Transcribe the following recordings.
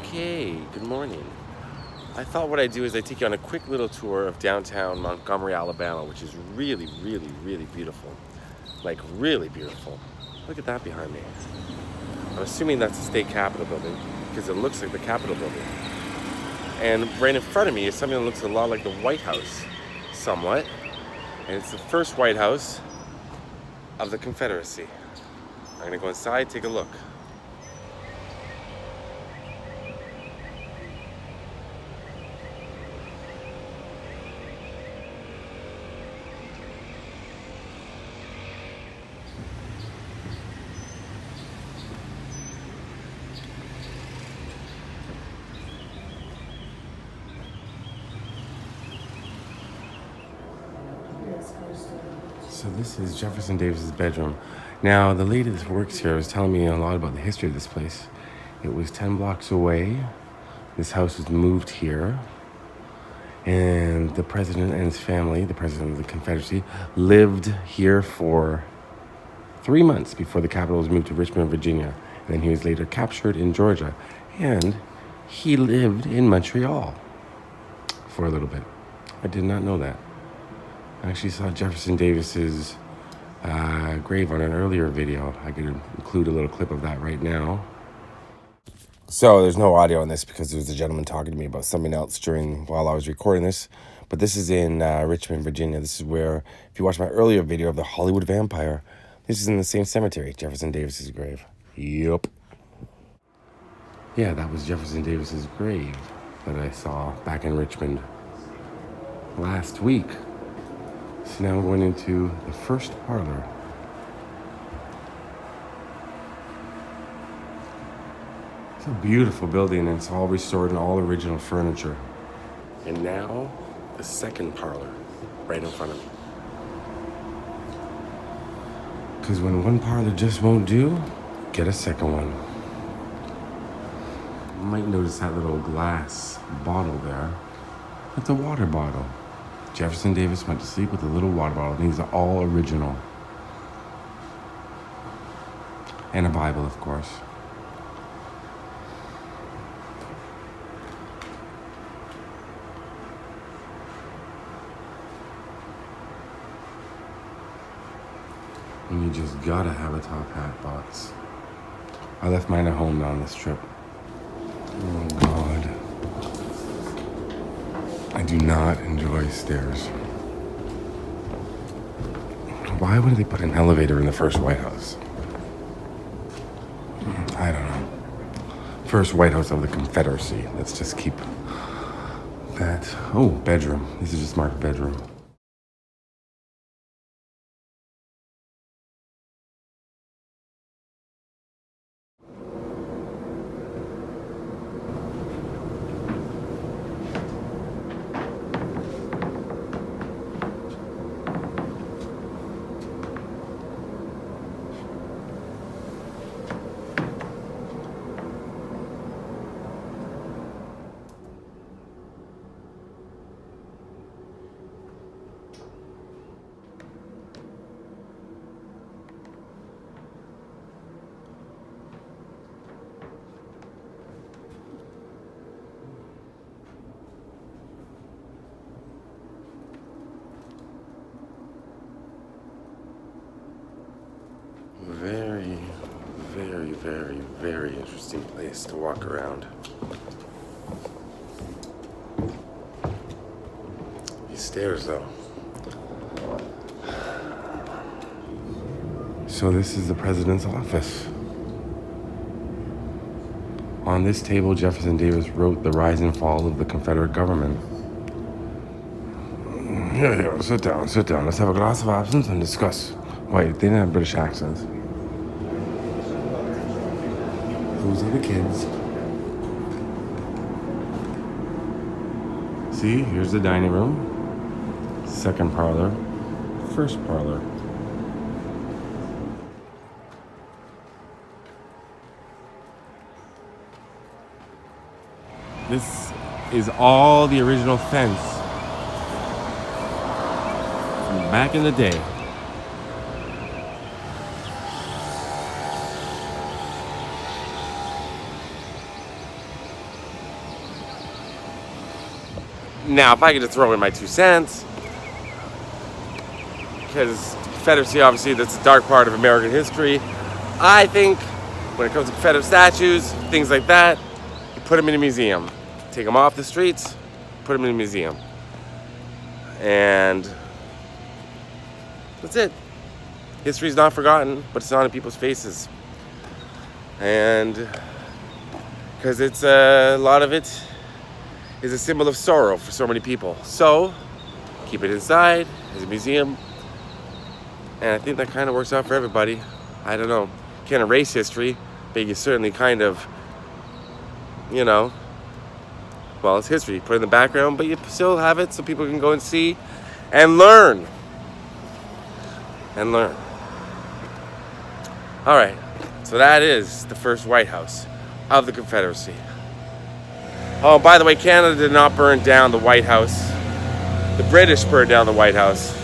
Okay, good morning. I thought what I'd do is I'd take you on a quick little tour of downtown Montgomery, Alabama, which is really, really, really beautiful. Like, really beautiful. Look at that behind me. I'm assuming that's the state capitol building because it looks like the capitol building. And right in front of me is something that looks a lot like the White House, somewhat. And it's the first White House of the Confederacy. I'm gonna go inside, take a look. So this is Jefferson Davis's bedroom. Now, the lady that works here was telling me a lot about the history of this place. It was 10 blocks away. This house was moved here. And the president and his family, the president of the Confederacy, lived here for 3 months before the capital was moved to Richmond, Virginia. And then he was later captured in Georgia. And he lived in Montreal for a little bit. I did not know that. I actually saw Jefferson Davis's grave on an earlier video. I could include a little clip of that right now. So there's no audio on this because there was a gentleman talking to me about something else while I was recording this. But this is in Richmond, Virginia. This is where, if you watch my earlier video of the Hollywood vampire, this is in the same cemetery, Jefferson Davis's grave. Yup. Yeah, that was Jefferson Davis's grave that I saw back in Richmond last week. So now we're going into the first parlor. It's a beautiful building, and it's all restored and all original furniture. And now, the second parlor, right in front of me. Because when one parlor just won't do, get a second one. You might notice that little glass bottle there. It's a water bottle. Jefferson Davis went to sleep with a little water bottle. These are all original. And a Bible, of course. And you just gotta have a top hat box. I left mine at home on this trip. Oh, God. I do not enjoy stairs. Why would they put an elevator in the first White House? I don't know. First White House of the Confederacy. Let's just keep that. Oh, bedroom. This is just marked bedroom. Very, very, very, very interesting place to walk around. These stairs, though. So this is the president's office. On this table, Jefferson Davis wrote The Rise and Fall of the Confederate Government. Yeah, sit down. Let's have a glass of absinthe and discuss. Wait, they didn't have British accents. Those are the kids. See, here's the dining room. Second parlor. First parlor. This is all the original fence from back in the day. Now, if I could just throw in my 2 cents, because Confederacy, obviously, that's a dark part of American history. I think when it comes to Confederate statues, things like that, you put them in a museum. Take them off the streets, put them in a museum. And that's it. History's not forgotten, but it's on in people's faces. And because it's a lot of it is a symbol of sorrow for so many people. So keep it inside as a museum. And I think that kind of works out for everybody. I don't know. Can't erase history, but you certainly kind of, you know, well, it's history. Put it in the background, but you still have it so people can go and see and learn. And learn. All right. So that is the first White House of the Confederacy. Oh, by the way, Canada did not burn down the White House. The British burned down the White House.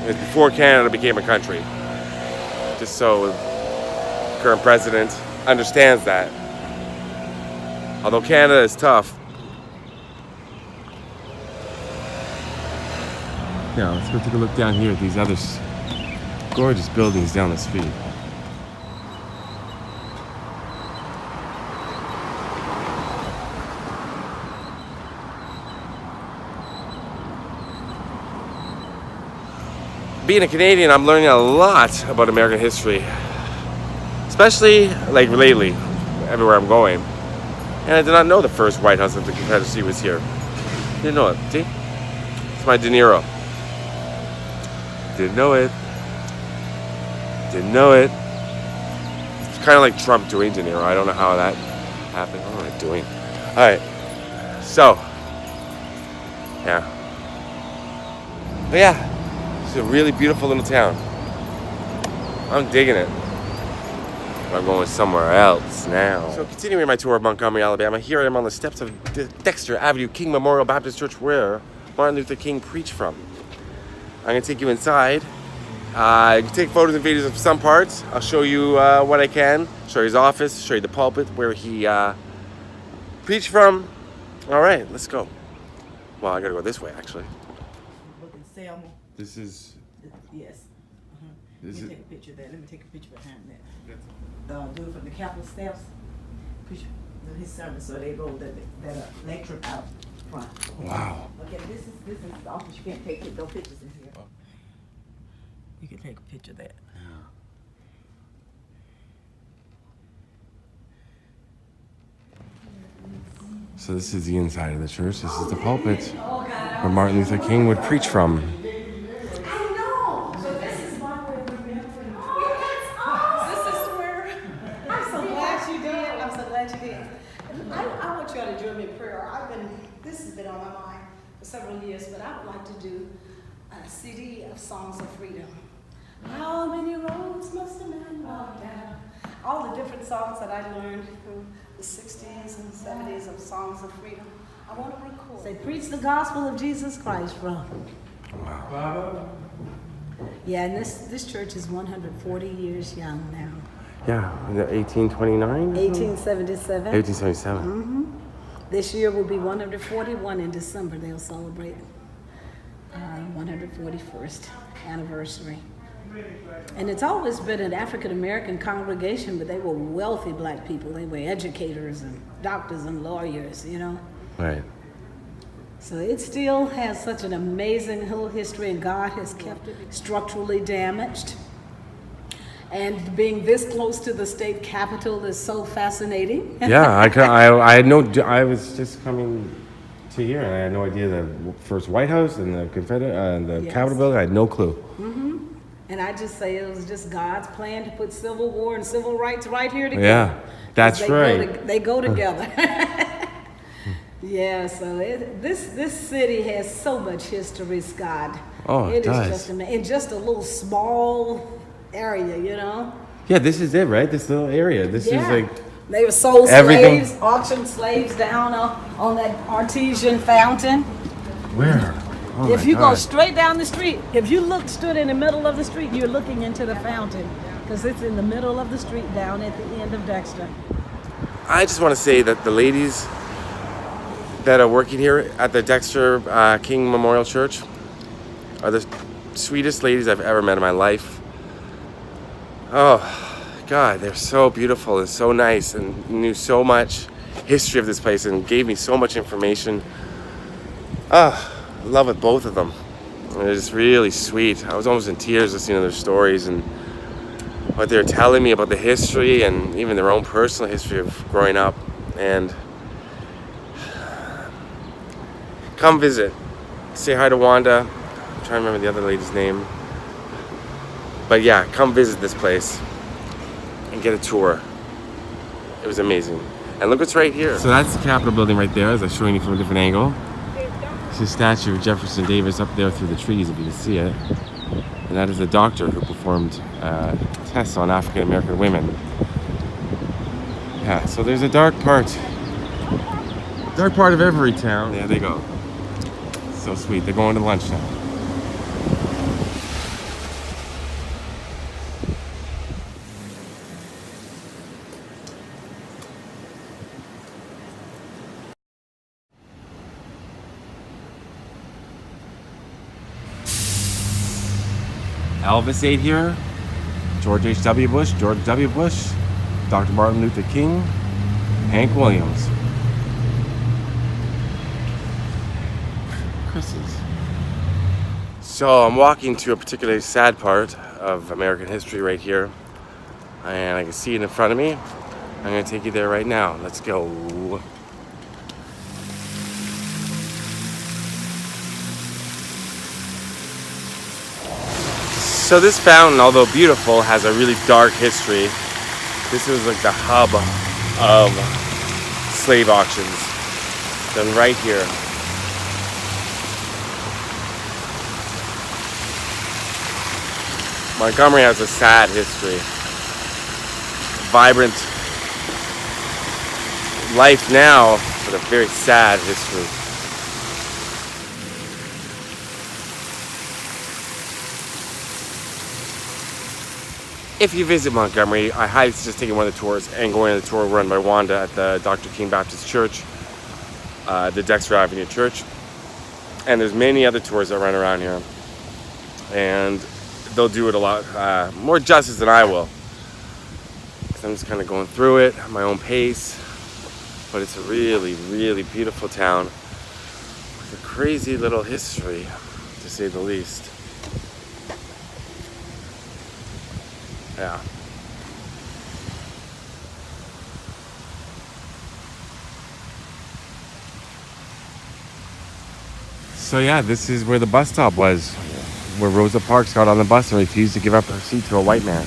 It was before Canada became a country. Just so the current president understands that. Although Canada is tough. Now, let's go take a look down here at these other gorgeous buildings down the street. Being a Canadian, I'm learning a lot about American history, especially like lately, everywhere I'm going. And I did not know the first White House of the Confederacy was here. Didn't know it. See? It's my De Niro. Didn't know it. Didn't know it. It's kind of like Trump doing De Niro. I don't know how that happened. What am I doing? All right. So, yeah. But yeah. It's a really beautiful little town. I'm digging it. I'm going somewhere else now. So continuing my tour of Montgomery, Alabama, here I am on the steps of Dexter Avenue King Memorial Baptist Church, where Martin Luther King preached from. I'm going to take you inside. You can take photos and videos of some parts. I'll show you what I can. Show you his office, show you the pulpit where he preached from. All right, let's go. Well, I got to go this way, actually. This is... Yes. Let me take a picture of that. Let me take a picture behind that. Do it from the Capitol steps. Picture of his sermon, so they roll that lecture out front. Wow. Okay, this is the office. You can't take no pictures in here. You can take a picture of that. So this is the inside of the church. This is the pulpit where Martin Luther King would preach from. This has been on my mind for several years, but I would like to do a CD of songs of freedom. How many roads must a man walk down? All the different songs that I learned through the 60s and 70s of songs of freedom. I want to record. Say, preach the gospel of Jesus Christ from. Wow. Yeah, and this church is 140 years young now. Yeah, 1829? 1877. 1877. Mm-hmm. This year will be 141 in December. They'll celebrate 141st anniversary. And it's always been an African-American congregation, but they were wealthy black people. They were educators and doctors and lawyers, you know. Right. So it still has such an amazing whole history, and God has kept it structurally damaged. And being this close to the state capitol is so fascinating. Yeah, I had no. I was just coming to here, and I had no idea the first White House and the the Capitol building. I had no clue. Mm-hmm. And I just say it was just God's plan to put Civil War and civil rights right here together. Yeah, that's right. They go together. Yeah, so this city has so much history, Scott. Oh, it does. Is just in just a little small area, you know. Yeah, this is it, right? This little area. This is like they were sold everything. Slaves, auctioned slaves down on that artesian fountain. Where? Oh if you God. go straight down the street, if you stood in the middle of the street, you're looking into the fountain because it's in the middle of the street down at the end of Dexter. I just want to say that the ladies that are working here at the Dexter King Memorial Church are the sweetest ladies I've ever met in my life. Oh, God, they're so beautiful and so nice and knew so much history of this place and gave me so much information. Oh, I love it, both of them. It was really sweet. I was almost in tears listening to their stories and what they were telling me about the history and even their own personal history of growing up. And come visit. Say hi to Wanda. I'm trying to remember the other lady's name. But yeah, come visit this place and get a tour. It was amazing. And look what's right here. So that's the Capitol building right there, as I'm showing you from a different angle. It's a statue of Jefferson Davis up there through the trees, if you can see it. And that is a doctor who performed tests on African American women. Yeah, so there's a dark part of every town. There they go. So sweet. They're going to lunch now. Elvis ate here, George H.W. Bush, George W. Bush, Dr. Martin Luther King, Hank Williams. Chris's. So I'm walking to a particularly sad part of American history right here, and I can see it in front of me. I'm going to take you there right now. Let's go. So this fountain, although beautiful, has a really dark history. This was like the hub of slave auctions done right here. Montgomery has a sad history. Vibrant life now, but a very sad history. If you visit Montgomery, I highly suggest taking one of the tours and going on the tour run by Wanda at the Dr. King Baptist Church, the Dexter Avenue Church. And there's many other tours that run around here. And they'll do it a lot more justice than I will. I'm just kind of going through it at my own pace. But it's a really, really beautiful town with a crazy little history, to say the least. Yeah. So yeah, this is where the bus stop was, where Rosa Parks got on the bus and refused to give up her seat to a white man.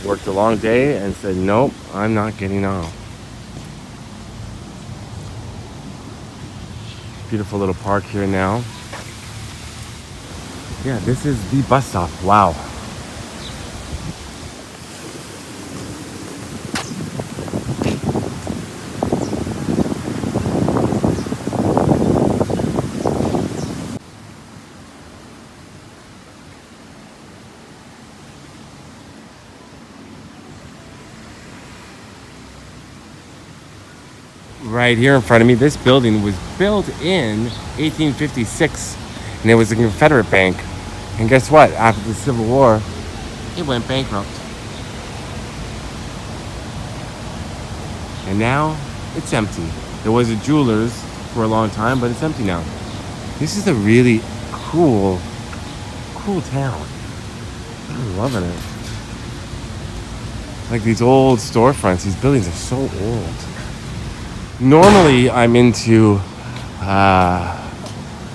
Worked a long day and said, nope, I'm not getting off. Beautiful little park here now. Yeah, this is the bus stop. Wow. Right here in front of me, this building was built in 1856, and it was a Confederate bank. And guess what? After the Civil War, it went bankrupt. And now it's empty. There was a jeweler's for a long time, but it's empty now. This is a really cool town. I'm loving it. Like these old storefronts, these buildings are so old. Normally, I'm into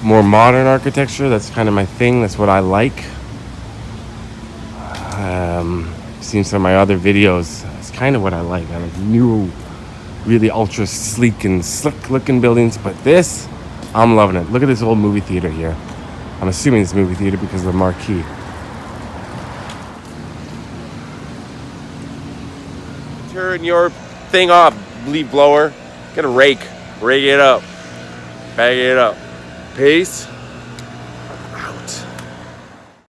more modern architecture. That's kind of my thing. That's what I like. Seen some of my other videos. It's kind of what I like. I like new, really ultra sleek and slick looking buildings. But this, I'm loving it. Look at this old movie theater here. I'm assuming it's a movie theater because of the marquee. Turn your thing off, leaf blower. Get a rake it up, bag it up. Peace.